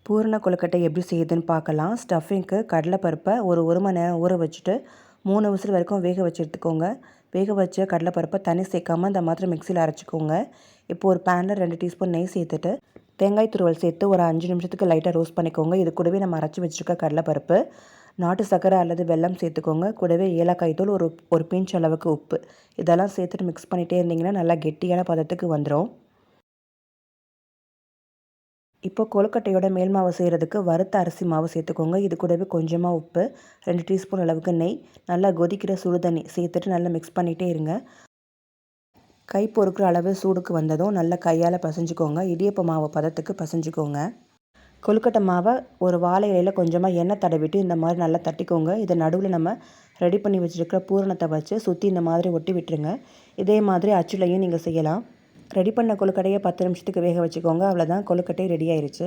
பூரண கொழுக்கட்டை எப்படி செய்யுதுன்னு பார்க்கலாம். ஸ்டஃபிங்க்கு கடலைப்பருப்பை ஒரு மணி நேரம் ஊற வச்சுட்டு 3 விசில் வரைக்கும் வேக வச்சு எடுத்துக்கோங்க. வேக வச்ச கடலைப்பருப்பை தண்ணி சேர்க்காம இந்த மாதிரி மிக்சியில் அரைச்சிக்கோங்க. இப்போ ஒரு பேனில் 2 டீஸ்பூன் நெய் சேர்த்துட்டு தேங்காய் துருவல் சேர்த்து ஒரு 5 நிமிஷத்துக்கு லைட்டாக ரோஸ்ட் பண்ணிக்கோங்க. இது கூடவே நம்ம அரைச்சி வச்சுருக்க கடலைப்பருப்பு, நாட்டு சர்க்கரை அல்லது வெல்லம் சேர்த்துக்கோங்க. கூடவே ஏலக்காய் தூள், ஒரு பிஞ்ச் அளவுக்கு உப்பு, இதெல்லாம் சேர்த்துட்டு மிக்ஸ் பண்ணிகிட்டே இருந்தீங்கன்னா நல்லா கெட்டியான பதத்துக்கு வந்துடும். இப்போ கொழுக்கட்டையோட மேல் மாவு செய்கிறதுக்கு வறுத்த அரிசி மாவு சேர்த்துக்கோங்க. இது கூடவே கொஞ்சமாக உப்பு, 2 டீஸ்பூன் அளவுக்கு நெய், நல்லா கொதிக்கிற சுடு தண்ணி சேர்த்துட்டு நல்லா மிக்ஸ் பண்ணிகிட்டே இருங்க. கை பொறுக்கிற அளவு சூடுக்கு வந்ததும் நல்லா கையால் பசைஞ்சிக்கோங்க. இடியப்ப மாவு பதத்துக்கு பசைஞ்சிக்கோங்க. கொழுக்கட்டை மாவை ஒரு வாழை இலையில் கொஞ்சமாக எண்ணெய் தடவிட்டு இந்த மாதிரி நல்லா தட்டிக்கோங்க. இதை நடுவில் நம்ம ரெடி பண்ணி வச்சுருக்கிற பூரணத்தை வச்சு சுற்றி இந்த மாதிரி ஒட்டி விட்டுருங்க. இதே மாதிரி அச்சுலையும் நீங்கள் செய்யலாம். ரெடி பண்ண கொழுக்கட்டையை 10 நிமிஷத்துக்கு வேக வச்சுக்கோங்க. அவ்வளோதான், கொழுக்கட்டை ரெடி ஆயிடுச்சு.